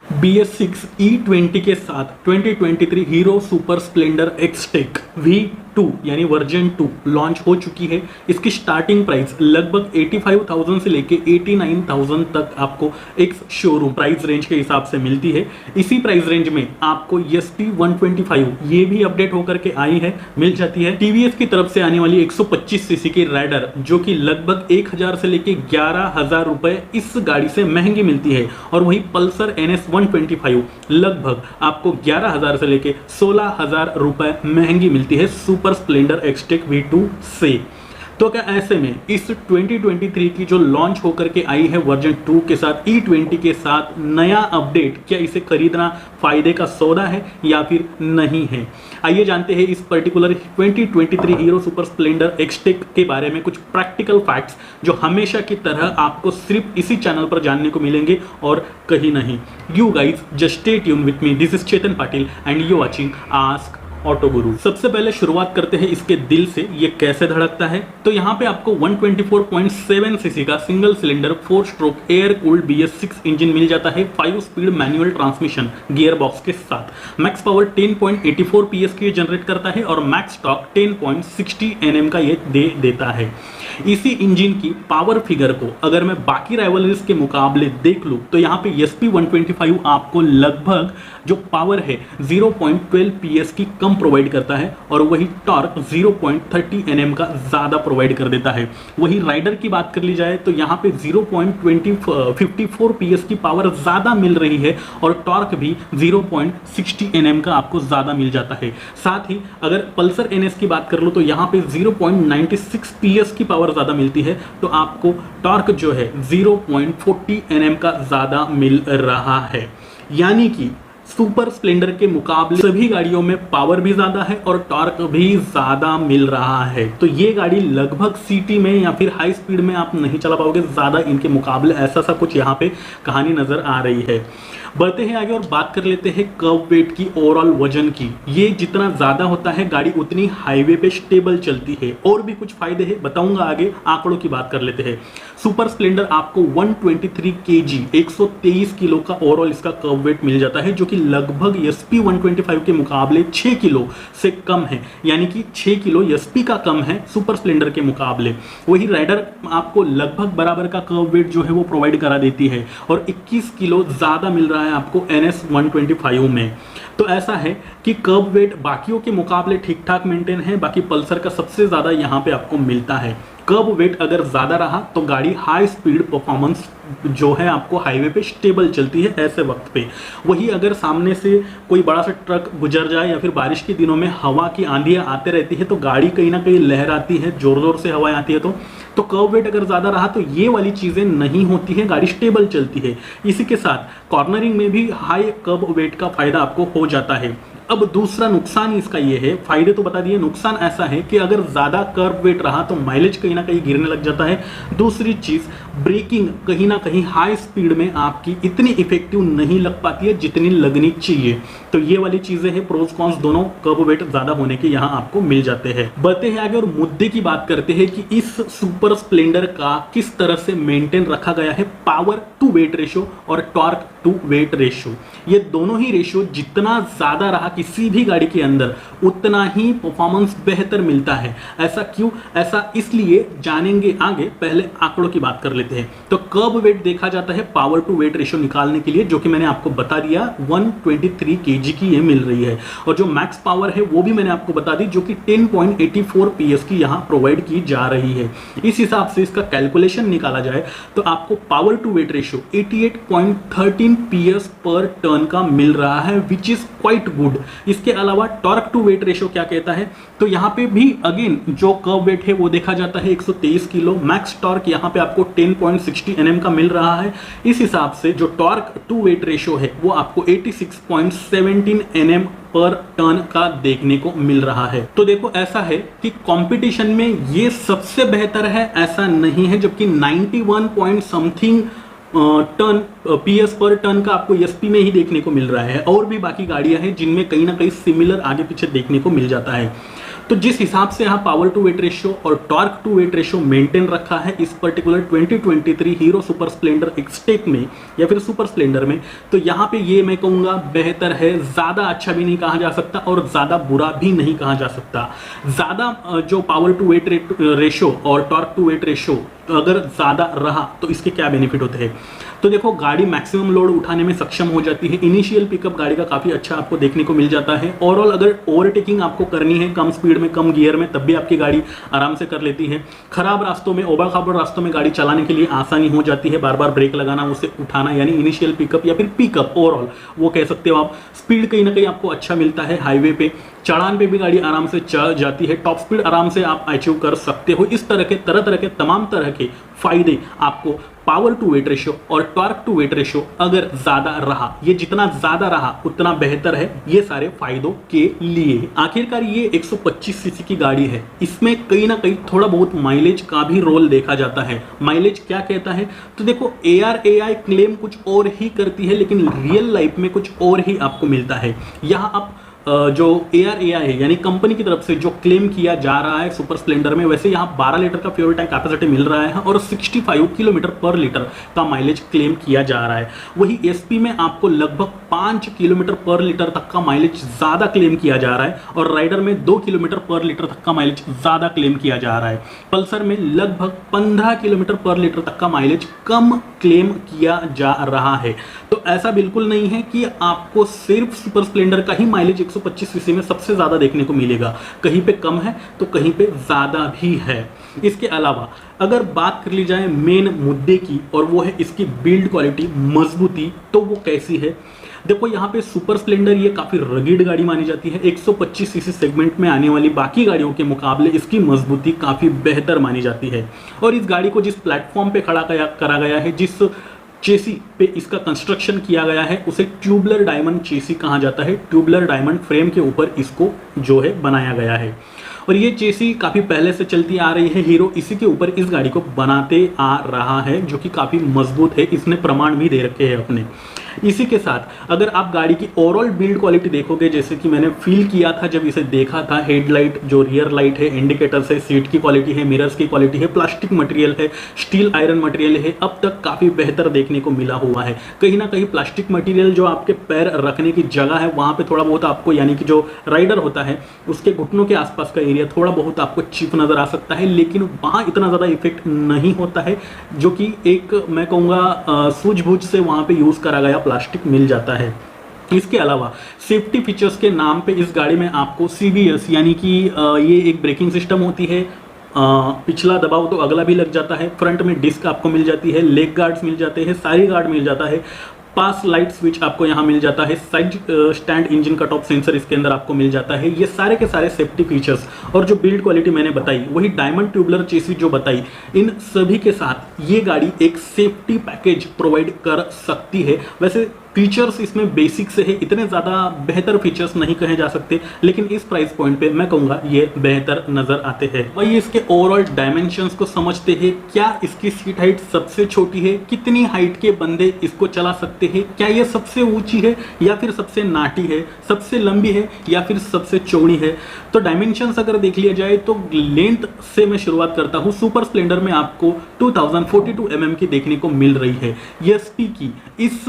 BS6 E20 के साथ 2023 Hero Super Splendor XTEC V2 यानी वर्जन 2 लॉन्च हो चुकी है। इसकी स्टार्टिंग प्राइस लगभग 85,000 से लेके 89,000 तक आपको एक शोरूम प्राइस रेंज के हिसाब से मिलती है। इसी प्राइस रेंज में आपको SP 125 ये भी अपडेट होकर के आई है, मिल जाती है। TVS की तरफ से आने वाली 125 सीसी की राइडर जो कि लगभग 1000 से लेके 11,000 रुपए इस गाड़ी से महंगी मिलती है, और वही पल्सर NS 125 लगभग आपको 11,000 से लेके 16,000 रुपए महंगी मिलती है सुपर स्प्लेंडर एक्सटेक V2 से। तो क्या ऐसे में इस 2023 की जो लॉन्च होकर के आई है वर्जन 2 के साथ E20 के साथ नया अपडेट, क्या इसे खरीदना फायदे का सौदा है या फिर नहीं है? आइए जानते हैं इस particular 2023 Hero Super Splendor XTEC के बारे में कुछ प्रैक्टिकल फैक्ट्स जो हमेशा की तरह आपको सिर्फ इसी चैनल पर जानने को मिलेंगे और कहीं नहीं। You guys just stay tune with me, this is Chetan Patil and you watching ask auto गुरु। सबसे पहले शुरुआत करते हैं इसके दिल से, ये कैसे धड़कता है। तो यहाँ पे आपको 124.7 सीसी का single cylinder 4 stroke air cooled BS6 engine मिल जाता है 5 speed manual transmission gear box के साथ। मैक्स पावर 10.84 PS की जनरेट करता है और मैक्स टॉर्क 10.60 Nm का ये दे देता है। इसी इंजन की पावर फिगर को अगर मैं बाकी राइवलरीज के मुकाबले देख लूं तो यहाँ पे SP 125 आपको लगभग जो पावर है 0.12 PS की कम प्रोवाइड करता है, और वही टॉर्क 0.30 Nm का ज्यादा प्रोवाइड कर देता है। वही राइडर की बात कर ली जाए तो यहाँ पे 0.54 PS की पावर ज्यादा मिल रही है और टॉर्क भी 0.60 Nm का आपको ज्यादा मिल जाता है। साथ ही अगर पल्सर NS की बात कर लो तो यहाँ पे 0.96 PS की पावर ज्यादा मिलती है, तो आपको टॉर्क जो है 0.40 Nm का ज्यादा मिल रहा है। यानी कि सुपर स्प्लेंडर के मुकाबले सभी गाड़ियों में पावर भी ज्यादा है और टॉर्क भी ज्यादा मिल रहा है। तो ये गाड़ी लगभग सिटी में या फिर हाई स्पीड में आप नहीं चला पाओगे ज्यादा इनके मुकाबले, ऐसा सा कुछ यहाँ पे कहानी नजर आ रही है। बढ़ते हैं आगे और बात कर लेते हैं कर्व वेट की, ओवरऑल वजन की। ये जितना ज्यादा होता है गाड़ी उतनी हाईवे पे स्टेबल चलती है। और भी कुछ फायदे हैं, बताऊंगा आगे। आंकड़ों की बात कर लेते हैं। सुपर स्प्लेंडर आपको 123 kg 123 किलो का ओवरऑल इसका कर्व वेट मिल जाता है, जो कि लगभग SP 125 के मुकाबले 6 किलो से कम है। यानी कि 6 किलो SP का कम है सुपर स्प्लेंडर के मुकाबले। वही राइडर आपको लगभग बराबर का कर्व वेट जो है वो प्रोवाइड करा देती है, और 21 किलो ज्यादा मिल रहा है आपको NS 125 में। तो ऐसा है कि कर्व वेट बाकियों के मुकाबले ठीक ठाक मेंटेन है, बाकी पल्सर का सबसे ज्यादा यहाँ पे आपको मिलता है। कर्व वेट अगर ज्यादा रहा तो गाड़ी हाई स्पीड परफॉर्मेंस जो है आपको हाईवे पे स्टेबल चलती है ऐसे वक्त पे। वही अगर सामने से कोई बड़ा सा ट्रक गुजर जाए या फिर बारिश के दिनों में हवा की आंधियां आते रहती है तो गाड़ी कहीं ना कहीं लहराती है, जोर जोर से हवाएं आती है। तो कर्व वेट अगर ज्यादा रहा तो ये वाली चीजें नहीं होती है, गाड़ी स्टेबल चलती है। इसी के साथ कॉर्नरिंग में भी हाई कर्व वेट का फायदा आपको हो जाता है। अब दूसरा नुकसान इसका ये है, फायदे तो बता दिए, नुकसान ऐसा है कि अगर ज्यादा कर्व वेट रहा तो माइलेज कहीं ना कहीं गिरने लग जाता है। दूसरी चीज, ब्रेकिंग कहीं ना कहीं हाई स्पीड में आपकी इतनी इफेक्टिव नहीं लग पाती है जितनी लगनी चाहिए। तो ये वाली चीजें हैं, प्रोज कॉन्स दोनों कर्व वेट ज्यादा होने के यहाँ आपको मिल जाते हैं। बढ़ते हैं आगे और मुद्दे की बात करते हैं कि इस सुपर स्प्लेंडर का किस तरह से मेंटेन रखा गया है पावर टू वेट रेशियो और टॉर्क टू वेट रेशियो। ये दोनों ही रेशियो जितना ज्यादा रहा किसी भी गाड़ी के अंदर उतना ही परफॉर्मेंस बेहतर मिलता है। ऐसा क्यों? ऐसा इसलिए जानेंगे आगे, पहले आंकड़ों की बात कर लेते हैं। तो कर्व वेट देखा जाता है पावर टू वेट रेशियो निकालने के लिए, जो कि मैंने आपको बता दिया 123 kg की ये मिल रही है, और जो मैक्स पावर है वो भी मैंने आपको बता दी, जो कि 10.84 PS की यहाँ प्रोवाइड की जा रही है। इस हिसाब से इसका कैलकुलेशन निकाला जाए तो आपको power to weight ratio 88.13 PS per tonne का मिल रहा है, विच इज क्वाइट गुड। इसके अलावा टॉर्क टू वेट रेशियो क्या कहता है, तो यहाँ पे भी अगेन जो कर्व वेट है वो देखा जाता है 123 किलो, मैक्स टॉर्क यहाँ पे आपको 10.60 Nm का मिल रहा है। इस हिसाब से जो टॉर्क टू वेट रेशियो है वो आपको 86.17 Nm पर टर्न का देखने को मिल रहा है। तो देखो ऐसा है कि कंपटीशन में ये सबसे बेहतर है ऐसा नहीं है, जबकि 91 point something turn PS per tonne का आपको SP में ही देखने को मिल रहा है। और भी बाकी गाड़ियां हैं जिनमें कहीं ना कहीं सिमिलर आगे पीछे देखने को मिल जाता है। तो जिस हिसाब से यहाँ पावर टू वेट रेशियो और torque to weight ratio maintain रखा है इस particular 2023 Hero Super Splendor Xtec में या फिर सुपर स्प्लेंडर में, तो यहाँ पे ये मैं कहूँगा बेहतर है। ज़्यादा अच्छा भी नहीं कहा जा सकता और ज़्यादा बुरा भी नहीं कहा जा सकता। ज़्यादा जो पावर टू वेट रेशियो और टॉर्क टू वेट रेशियो अगर ज़्यादा रहा तो इसके क्या बेनिफिट होते हैं। तो देखो, गाड़ी मैक्सिमम लोड उठाने में सक्षम हो जाती है। इनिशियल पिकअप गाड़ी का काफ़ी अच्छा आपको देखने को मिल जाता है। ओवरऑल अगर ओवरटेकिंग आपको करनी है कम स्पीड में, कम गियर में, तब भी आपकी गाड़ी आराम से कर लेती है। खराब रास्तों में, ओबड़ खाबड़ रास्तों में गाड़ी चलाने के लिए आसानी हो जाती है। बार बार ब्रेक लगाना, उसे उठाना, यानी इनिशियल पिकअप या फिर पिकअप ओवरऑल वो कह सकते हो आप। स्पीड कहीं ना कहीं आपको अच्छा मिलता है। हाईवे पे, चढ़ान पे भी गाड़ी आराम से चल जाती है। टॉप स्पीड आराम से आप अचीव कर सकते हो। इस तरह के तमाम तरह के फायदे आपको पावर टू वेट रेशियो और टॉर्क टू वेट रेशियो अगर ज्यादा रहा, ये जितना ज्यादा रहा उतना बेहतर है ये सारे फायदों के लिए। आखिरकार ये 125 सीसी की गाड़ी है, इसमें कहीं ना कहीं थोड़ा बहुत माइलेज का भी रोल देखा जाता है। माइलेज क्या कहता है, तो देखो ARAI क्लेम कुछ और ही करती है लेकिन रियल लाइफ में कुछ और ही आपको मिलता है। यहाँ आप जो ARAI है यानी कंपनी की तरफ से जो क्लेम किया जा रहा है सुपर स्प्लेंडर में, वैसे यहाँ 12 लीटर का फ्यूल टैंक कैपेसिटी मिल रहा है और 65 किलोमीटर पर लीटर का माइलेज क्लेम किया जा रहा है। वही SP में आपको लगभग 5 किलोमीटर पर लीटर तक का माइलेज ज़्यादा क्लेम किया जा रहा है और राइडर में 2 किलोमीटर पर लीटर तक का माइलेज ज़्यादा क्लेम किया जा रहा है। पल्सर में लगभग 15 किलोमीटर पर लीटर तक का माइलेज कम क्लेम किया जा रहा है। तो ऐसा बिल्कुल नहीं है कि आपको सिर्फ सुपर स्प्लेंडर का ही माइलेज 125 सीसी में सबसे ज़्यादा देखने को मिलेगा। कहीं पे कम है तो कहीं पे ज़्यादा भी है। इसके अलावा अगर बात कर ली जाए मेन मुद्दे की, और वो है इसकी बिल्ड क्वालिटी, मजबूती, तो वो कैसी है। देखो, यहाँ पे सुपर स्प्लेंडर ये काफ़ी रगीड गाड़ी मानी जाती है। 125 सीसी सेगमेंट में आने वाली बाकी गाड़ियों के मुकाबले इसकी मजबूती काफ़ी बेहतर मानी जाती है। और इस गाड़ी को जिस प्लेटफॉर्म पे खड़ा करा गया है, जिस चेसी पे इसका कंस्ट्रक्शन किया गया है, उसे ट्यूबलर डायमंड चेसी कहा जाता है। ट्यूबलर डायमंड फ्रेम के ऊपर इसको जो है बनाया गया है और ये चेसी काफ़ी पहले से चलती आ रही है। हीरो इसी के ऊपर इस गाड़ी को बनाते आ रहा है जो कि काफ़ी मजबूत है। इसने प्रमाण भी दे रखे हैं अपने। इसी के साथ अगर आप गाड़ी की ओवरऑल बिल्ड क्वालिटी देखोगे, जैसे कि मैंने फील किया था जब इसे देखा था, हेडलाइट, जो रियर लाइट है, इंडिकेटर्स है, सीट की क्वालिटी है, मिरर्स की क्वालिटी है, प्लास्टिक मटेरियल है, स्टील आयरन मटेरियल है, अब तक काफ़ी बेहतर देखने को मिला हुआ है। कहीं ना कहीं प्लास्टिक मटेरियल जो आपके पैर रखने की जगह है वहाँ पे थोड़ा बहुत आपको, यानी कि जो राइडर होता है उसके घुटनों के आसपास का एरिया थोड़ा बहुत आपको चिप नज़र आ सकता है, लेकिन वहाँ इतना ज़्यादा इफेक्ट नहीं होता है, जो कि एक मैं कहूँगा सूझबूझ से वहाँ पे यूज़ करा गया प्लास्टिक मिल जाता है। इसके अलावा सेफ्टी फीचर्स के नाम पे इस गाड़ी में आपको CBS यानी कि ये एक ब्रेकिंग सिस्टम होती है। पिछला दबाव तो अगला भी लग जाता है। फ्रंट में डिस्क आपको मिल जाती है, लेग गार्ड्स मिल जाते हैं, सारी गार्ड मिल जाता है, पास लाइट स्विच आपको यहाँ मिल जाता है, side stand engine cut off sensor इसके अंदर आपको मिल जाता है। ये सारे के सारे सेफ्टी फीचर्स और जो बिल्ड क्वालिटी मैंने बताई, वही डायमंड ट्यूबलर चेसी जो बताई, इन सभी के साथ ये गाड़ी एक सेफ्टी पैकेज प्रोवाइड कर सकती है। वैसे फीचर्स इसमें बेसिक से है, इतने ज़्यादा बेहतर फीचर्स नहीं कहे जा सकते, लेकिन इस प्राइस पॉइंट पे मैं कहूँगा ये बेहतर नज़र आते हैं। वही इसके ओवरऑल डायमेंशंस को समझते हैं। क्या इसकी सीट हाइट सबसे छोटी है? कितनी हाइट के बंदे इसको चला सकते हैं? क्या ये सबसे ऊंची है या फिर सबसे नाटी है? सबसे लंबी है या फिर सबसे चौड़ी है? तो डायमेंशंस अगर देख लिया जाए तो लेंथ से मैं शुरुआत करता हूँ। सुपर स्प्लेंडर में आपको 2042 mm की देखने को मिल रही है। SP की इस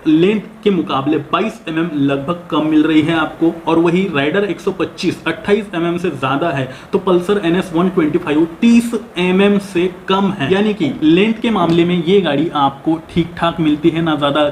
लेंथ के मुकाबले 22 mm लगभग कम मिल रही है आपको, और वही राइडर 125 28 mm से ज्यादा है, तो पल्सर NS 125 30 mm से कम है। यानी कि लेंथ के मामले में ये गाड़ी आपको ठीक ठाक मिलती है, ना ज्यादा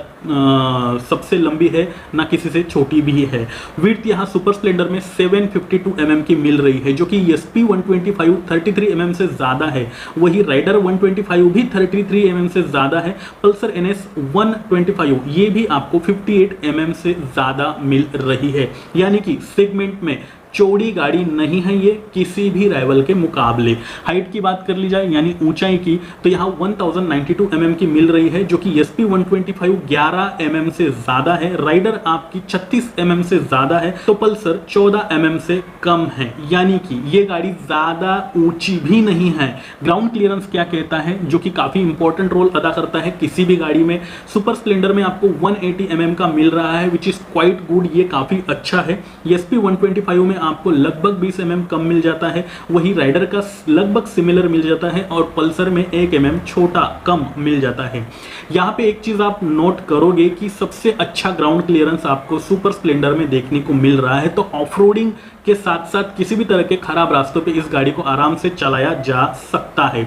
सबसे लंबी है ना किसी से छोटी भी है। विड्थ यहाँ सुपर स्प्लेंडर में 752 mm की मिल रही है, जो कि SP 125 33 mm से ज्यादा है। वही राइडर 125 भी 33 mm से ज्यादा है। पल्सर NS 125 ये भी आपको 58 mm से ज्यादा मिल रही है। यानी कि सेगमेंट में चौड़ी गाड़ी नहीं है ये किसी भी राइवल के मुकाबले। हाइट की बात कर ली जाए यानी ऊंचाई की, तो यहाँ 1092 mm की मिल रही है, जो कि SP 125 11 mm से ज्यादा है। राइडर आपकी 36 mm से ज्यादा है, तो पल्सर 14 mm से कम है। यानी कि ये गाड़ी ज्यादा ऊंची भी नहीं है। ग्राउंड क्लियरेंस क्या कहता है, जो कि काफी इंपॉर्टेंट रोल अदा करता है किसी भी गाड़ी में। सुपर स्प्लेंडर में आपको 180 mm का मिल रहा है, विच इज क्वाइट गुड, ये काफी अच्छा है। SP 125 में आपको लगभग 20 mm कम मिल जाता है, वही राइडर का लगभग सिमिलर मिल जाता है और पल्सर में 1 mm छोटा कम मिल जाता है। यहाँ पे एक चीज आप नोट करोगे कि सबसे अच्छा ग्राउंड क्लियरेंस आपको सुपर स्प्लेंडर में देखने को मिल रहा है। तो ऑफरोडिंग के साथ साथ किसी भी तरह के खराब रास्तों पे इस गाड़ी को आराम से चलाया जा सकता है।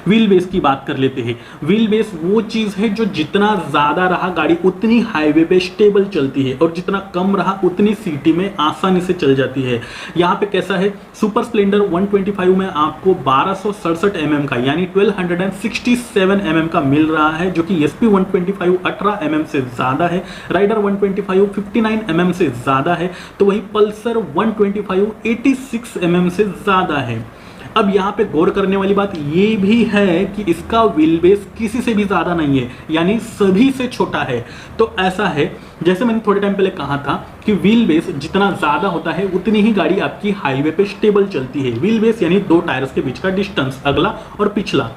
व्हील बेस की बात कर लेते हैं। व्हील बेस वो चीज है जो जितना ज्यादा रहा गाड़ी उतनी हाईवे पे स्टेबल चलती है और जितना कम रहा उतनी सिटी में आसानी से चल जाती है। यहाँ पे कैसा है, सुपर स्प्लेंडर 125 में आपको 1267 mm का यानी 1267 mm का मिल रहा है, जो कि SP 125 18 mm से ज्यादा है, राइडर 125 59 mm से ज्यादा है, तो वही पल्सर 125 86 mm से ज्यादा है। अब यहाँ पे गौर करने वाली बात ये भी है कि इसका व्हील बेस किसी से भी ज्यादा नहीं है, यानी सभी से छोटा है। तो ऐसा है, जैसे मैंने थोड़े टाइम पहले कहा था कि व्हील बेस जितना ज्यादा होता है उतनी ही गाड़ी आपकी हाईवे पे स्टेबल चलती है। व्हील बेस यानी दो टायर्स के बीच का डिस्टेंस, अगला और पिछला,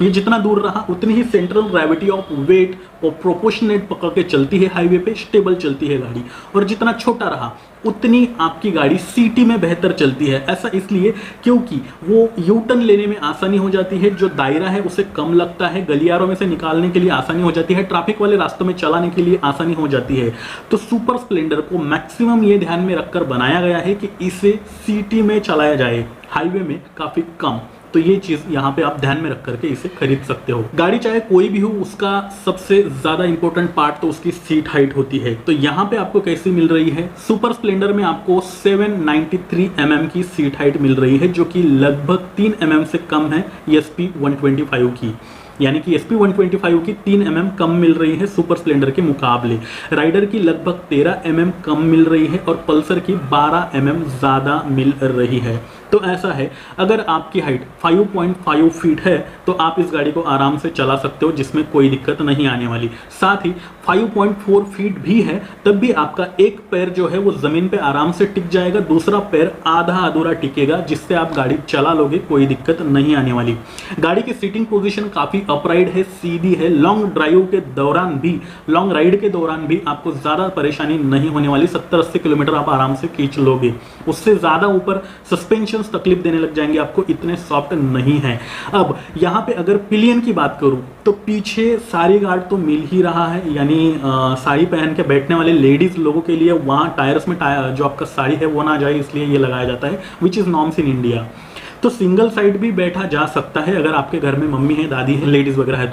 ये जितना दूर रहा उतनी ही सेंट्रल ग्रेविटी ऑफ वेट और प्रोपोर्शनेट पकड़ के चलती है, हाईवे पे स्टेबल चलती है गाड़ी, और जितना छोटा रहा उतनी आपकी गाड़ी सिटी में बेहतर चलती है। ऐसा इसलिए क्योंकि वो यू टर्न लेने में आसानी हो जाती है, जो दायरा है उसे कम लगता है, गलियारों में से निकालने के लिए आसानी हो जाती है, ट्रैफिक वाले रास्तों में चलाने के लिए आसानी हो जाती है। तो सुपर स्प्लेंडर को मैक्सिमम ये ध्यान में रखकर बनाया गया है कि इसे सिटी में चलाया जाए, हाईवे में काफी कम। तो ये चीज यहाँ पे आप ध्यान में रख करके इसे खरीद सकते हो। गाड़ी चाहे कोई भी हो, उसका सबसे ज्यादा इंपॉर्टेंट पार्ट तो उसकी सीट हाइट होती है। तो यहाँ पे आपको कैसी मिल रही है, सुपर स्प्लेंडर में आपको 793 mm की सीट हाइट मिल रही है, जो कि लगभग 3 mm से कम है SP 125 की, यानी कि SP 125 की 3 mm कम मिल रही है सुपर स्प्लेंडर के मुकाबले। राइडर की लगभग 13 mm कम मिल रही है और पल्सर की 12 mm ज्यादा मिल रही है। तो ऐसा है, अगर आपकी हाइट 5.5 फीट है तो आप इस गाड़ी को आराम से चला सकते हो, जिसमें कोई दिक्कत नहीं आने वाली। साथ ही 5.4 फीट भी है तब भी आपका एक पैर जो है वो जमीन पे आराम से टिक जाएगा, दूसरा पैर आधा अधूरा टिकेगा, जिससे आप गाड़ी चला लोगे, कोई दिक्कत नहीं आने वाली। गाड़ी की सीटिंग पोजीशन काफी अपराइट है, सीधी है। लॉन्ग ड्राइव के दौरान भी, लॉन्ग राइड के दौरान भी आपको ज्यादा परेशानी नहीं होने वाली। 70-80 किलोमीटर आप आराम से खींच लोगे। उससे ज्यादा ऊपर सस्पेंशन तकलीफ देने लग जाएंगे आपको, इतने सॉफ्ट नहीं है। अब यहाँ पे अगर पिलियन की बात करूं तो पीछे साड़ी गार्ड तो मिल ही रहा है, यानी साड़ी पहन के बैठने वाले लेडीज लोगों के लिए वहां टायर्स में जो आपका साड़ी है वो ना जाए, इसलिए ये लगाया जाता है, which is norms in India. तो सिंगल साइड भी बैठा जा सकता है अगर आपके घर में मम्मी है, दादी है, लेडीज वगैरह है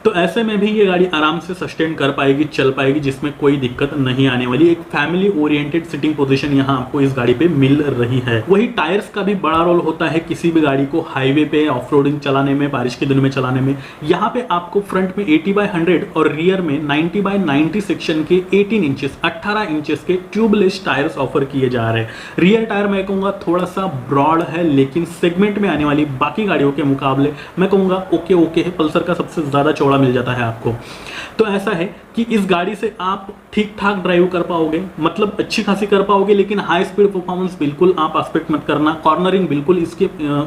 तो ऐसे में भी ये गाड़ी आराम से सस्टेन कर पाएगी, चल पाएगी, जिसमें कोई दिक्कत नहीं आने वाली। एक फैमिली ओरिएंटेड सिटिंग पोजीशन यहाँ आपको इस गाड़ी पे मिल रही है। वही टायर्स का भी बड़ा रोल होता है किसी भी गाड़ी को हाईवे पे ऑफ रोडिंग चलाने में, बारिश के दिनों में चलाने में। यहाँ पे आपको फ्रंट में 80/100 और रियर में 90/90 सेक्शन के 18 इंचेस के ट्यूबलेस टायर्स ऑफर किए जा रहे हैं। रियर टायर मैं कहूँगा थोड़ा सा ब्रॉड है, लेकिन सेगमेंट में आने वाली बाकी गाड़ियों के मुकाबले मैं कहूँगा ओके है। पल्सर का सबसे ज्यादा चौड़ा मिल जाता है आपको। तो ऐसा है कि इस गाड़ी से आप ठीक ठाक ड्राइव कर पाओगे, मतलब अच्छी खासी कर पाओगे, लेकिन हाई स्पीड परफॉर्मेंस बिल्कुल आप एक्सपेक्ट मत करना। कॉर्नरिंग बिल्कुल इसके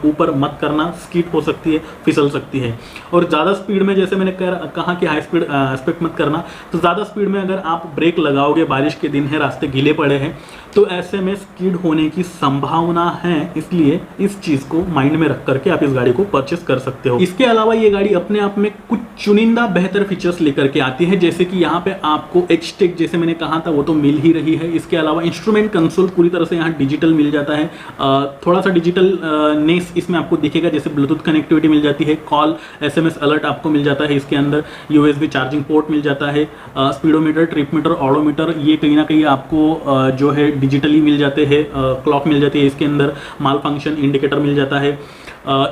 ऊपर मत करना, स्किड हो सकती है, फिसल सकती है। और ज़्यादा स्पीड में, जैसे मैंने कहा कि हाई स्पीड एक्सपेक्ट मत करना, तो ज़्यादा स्पीड में अगर आप ब्रेक लगाओगे, बारिश के दिन है, रास्ते गीले पड़े हैं, तो ऐसे में स्किड होने की संभावना है। इसलिए इस चीज़ को माइंड में रख करके आप इस गाड़ी को परचेस कर सकते हो। इसके अलावा ये गाड़ी अपने आप में कुछ चुनिंदा बेहतर फीचर्स लेकर के आती है, जैसे कि यहाँ पे आपको H-Tech जैसे मैंने कहा था वो तो मिल ही रही है। इसके अलावा इंस्ट्रूमेंट कंसोल पूरी तरह से यहाँ डिजिटल मिल जाता है। थोड़ा सा डिजिटल नेस इसमें आपको दिखेगा, जैसे ब्लूटूथ कनेक्टिविटी मिल जाती है, कॉल SMS अलर्ट आपको मिल जाता है। इसके अंदर USB चार्जिंग पोर्ट मिल जाता है, स्पीडोमीटर, ट्रिप मीटर, ऑडोमीटर, ये कहीं ना कहीं आपको जो है डिजिटली मिल जाते हैं। क्लॉक मिल जाती है इसके अंदर, माल फंक्शन इंडिकेटर मिल जाता है।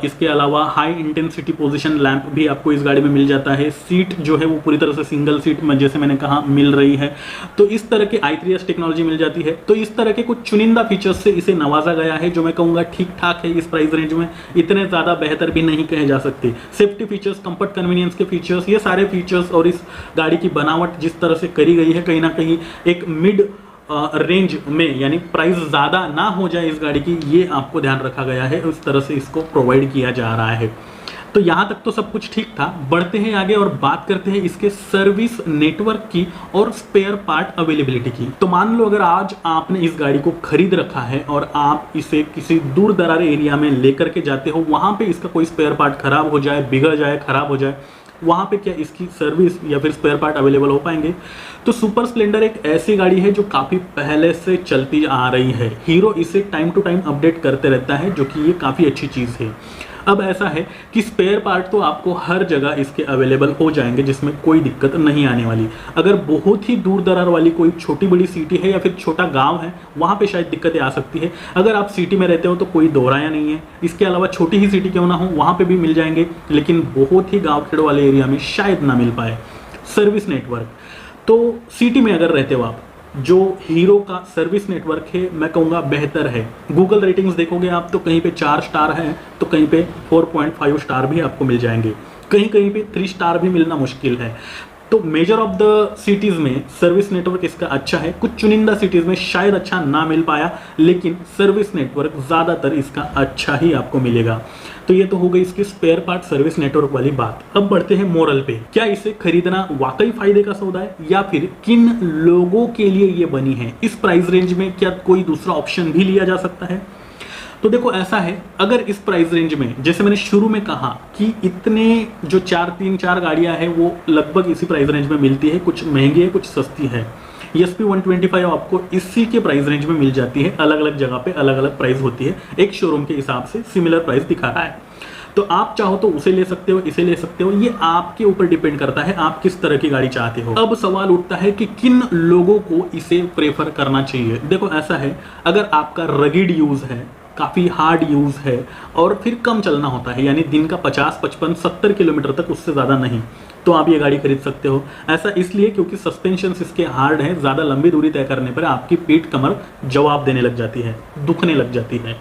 इसके अलावा हाई इंटेंसिटी पोजीशन लैंप भी आपको इस गाड़ी में मिल जाता है। सीट जो है वो पूरी तरह से सिंगल सीट में, जैसे मैंने कहा, मिल रही है। तो इस तरह के i3s टेक्नोलॉजी मिल जाती है। तो इस तरह के कुछ चुनिंदा फीचर्स से इसे नवाजा गया है, जो मैं कहूँगा ठीक ठाक है इस प्राइस रेंज में, इतने ज़्यादा बेहतर भी नहीं कहे जा सकते। सेफ्टी फीचर्स, कंफर्ट, कन्वीनियंस के फीचर्स, ये सारे फीचर्स और इस गाड़ी की बनावट जिस तरह से करी गई है, कहीं ना कहीं एक मिड रेंज में, यानी प्राइस ज़्यादा ना हो जाए इस गाड़ी की, ये आपको ध्यान रखा गया है। उस तरह से इसको प्रोवाइड किया जा रहा है। तो यहाँ तक तो सब कुछ ठीक था। बढ़ते हैं आगे और बात करते हैं इसके सर्विस नेटवर्क की और स्पेयर पार्ट अवेलेबिलिटी की। तो मान लो अगर आज आपने इस गाड़ी को खरीद रखा है और आप इसे किसी दूर दरार एरिया में लेकर के जाते हो, वहाँ पे इसका कोई स्पेयर पार्ट खराब हो जाए, बिगड़ जाए, खराब हो जाए, वहाँ पे क्या इसकी सर्विस या फिर स्पेयर पार्ट अवेलेबल हो पाएंगे? तो सुपर स्प्लेंडर एक ऐसी गाड़ी है जो काफ़ी पहले से चलती आ रही है। हीरो इसे टाइम टू टाइम अपडेट करते रहता है, जो कि ये काफ़ी अच्छी चीज़ है। अब ऐसा है कि स्पेयर पार्ट तो आपको हर जगह इसके अवेलेबल हो जाएंगे, जिसमें कोई दिक्कत नहीं आने वाली। अगर बहुत ही दूर दरार वाली कोई छोटी बड़ी सिटी है या फिर छोटा गांव है, वहाँ पे शायद दिक्कतें आ सकती है। अगर आप सिटी में रहते हो तो कोई दोहराया नहीं है। इसके अलावा छोटी ही सिटी क्यों ना हो, वहाँ पे भी मिल जाएंगे, लेकिन बहुत ही गाँव खेड़ वाले एरिया में शायद ना मिल पाए। सर्विस नेटवर्क तो सिटी में अगर रहते हो आप, जो हीरो का सर्विस नेटवर्क है मैं कहूँगा बेहतर है। गूगल रेटिंग्स देखोगे आप तो कहीं पे 4 स्टार है, तो कहीं पे 4.5 स्टार भी आपको मिल जाएंगे, कहीं कहीं पे 3 स्टार भी मिलना मुश्किल है। तो मेजर ऑफ द सिटीज़ में सर्विस नेटवर्क इसका अच्छा है। कुछ चुनिंदा सिटीज़ में शायद अच्छा ना मिल पाया, लेकिन सर्विस नेटवर्क ज़्यादातर इसका अच्छा ही आपको मिलेगा। तो ये तो हो गई इसकी स्पेयर पार्ट सर्विस नेटवर्क वाली बात। अब बढ़ते हैं मोरल पे। क्या इसे खरीदना वाकई फायदे का सौदा है, या फिर किन लोगों के लिए ये बनी है? इस प्राइस रेंज में क्या कोई दूसरा ऑप्शन भी लिया जा सकता है? तो देखो ऐसा है, अगर इस प्राइस रेंज में, जैसे मैंने शुरू में कहा कि इतने जो 4 गाड़ियां हैं वो लगभग इसी प्राइस रेंज में मिलती है, कुछ महंगी है, कुछ सस्ती है। ESP 125 आपको इसी के प्राइस रेंज में मिल जाती है। अलग अलग जगह पे अलग अलग प्राइस होती है, एक शोरूम के हिसाब से सिमिलर प्राइस दिखा रहा है। तो आप चाहो तो उसे ले सकते हो, इसे ले सकते हो, ये आपके ऊपर डिपेंड करता है आप किस तरह की गाड़ी चाहते हो। अब सवाल उठता है कि किन लोगों को इसे प्रेफर करना चाहिए। देखो ऐसा है, अगर आपका रगिड यूज है, काफ़ी हार्ड यूज़ है और फिर कम चलना होता है, यानी दिन का 50, 55, 70 किलोमीटर तक, उससे ज़्यादा नहीं, तो आप ये गाड़ी खरीद सकते हो। ऐसा इसलिए क्योंकि सस्पेंशन इसके हार्ड है, ज़्यादा लंबी दूरी तय करने पर आपकी पीठ कमर जवाब देने लग जाती है, दुखने लग जाती है।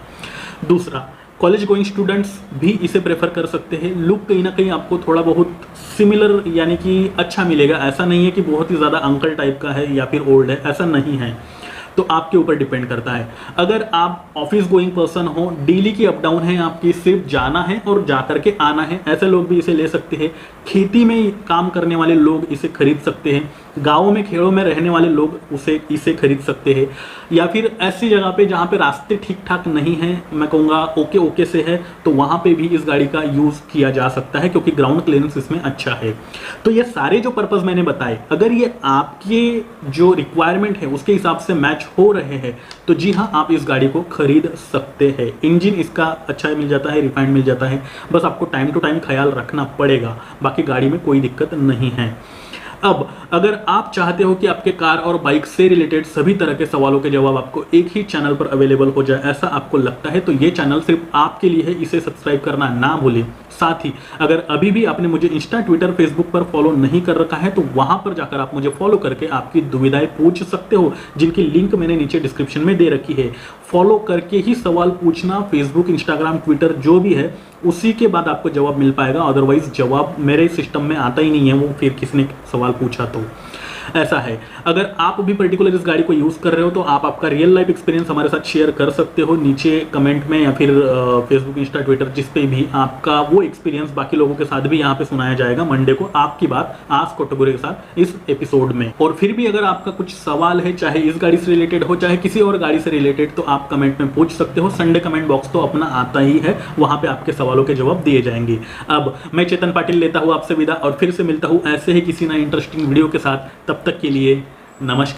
दूसरा, कॉलेज गोइंग स्टूडेंट्स भी इसे प्रेफर कर सकते हैं। लुक कहीं ना कहीं आपको थोड़ा बहुत सिमिलर यानी कि अच्छा मिलेगा। ऐसा नहीं है कि बहुत ही ज़्यादा अंकल टाइप का है या फिर ओल्ड है, ऐसा नहीं है। तो आपके ऊपर डिपेंड करता है। अगर आप ऑफिस गोइंग पर्सन हो, डेली की अप डाउन है आपकी, सिर्फ जाना है और जा करके आना है, ऐसे लोग भी इसे ले सकते हैं। खेती में काम करने वाले लोग इसे खरीद सकते हैं। गाँवों में, खेड़ों में रहने वाले लोग इसे खरीद सकते हैं। या फिर ऐसी जगह पे जहाँ पे रास्ते ठीक ठाक नहीं हैं, मैं कहूँगा ओके ओके से है, तो वहाँ पे भी इस गाड़ी का यूज़ किया जा सकता है, क्योंकि ग्राउंड क्लियरेंस इसमें अच्छा है। तो ये सारे जो पर्पज़ मैंने बताए, अगर ये आपके जो रिक्वायरमेंट है उसके हिसाब से मैच हो रहे हैं, तो जी हाँ, आप इस गाड़ी को खरीद सकते हैं। इंजन इसका अच्छा मिल जाता है, रिफाइंड मिल जाता है, बस आपको टाइम टू टाइम ख्याल रखना पड़ेगा, बाकी गाड़ी में कोई दिक्कत नहीं है। अब अगर आप चाहते हो कि आपके कार और बाइक से रिलेटेड सभी तरह के सवालों के जवाब आपको एक ही चैनल पर अवेलेबल हो जाए, ऐसा आपको लगता है, तो ये चैनल सिर्फ आपके लिए है, इसे सब्सक्राइब करना ना भूलें। साथ ही अगर अभी भी आपने मुझे इंस्टा, ट्विटर, फेसबुक पर फॉलो नहीं कर रखा है, तो वहां पर जाकर आप मुझे फॉलो करके आपकी दुविधाएं पूछ सकते हो, जिनकी लिंक मैंने नीचे डिस्क्रिप्शन में दे रखी है। फॉलो करके ही सवाल पूछना, फेसबुक, इंस्टाग्राम, ट्विटर जो भी है, उसी के बाद आपको जवाब मिल पाएगा। अदरवाइज जवाब मेरे सिस्टम में आता ही नहीं है, वो फिर किसी ने सवाल पूछा तो। ऐसा है, अगर आप भी पर्टिकुलर इस गाड़ी को यूज़ कर रहे हो, तो आप आपका रियल लाइफ एक्सपीरियंस हमारे साथ शेयर कर सकते हो नीचे कमेंट में, या फिर फेसबुक, इंस्टा, ट्विटर, जिस पे भी आपका वो एक्सपीरियंस बाकी लोगों के साथ भी यहाँ पे सुनाया जाएगा मंडे को, आपकी बात आस्क कैटेगरी के साथ इस एपिसोड में। और फिर भी अगर आपका कुछ सवाल है, चाहे इस गाड़ी से रिलेटेड हो, चाहे किसी और गाड़ी से रिलेटेड, तो आप कमेंट में पूछ सकते हो। संडे कमेंट बॉक्स तो अपना आता ही है, वहाँ पे आपके सवालों के जवाब दिए जाएंगे। अब मैं चेतन पाटिल लेता हूँ आपसे विदा, और फिर से मिलता हूँ ऐसे ही किसी नए इंटरेस्टिंग वीडियो के साथ। तब तक के लिए नमस्कार।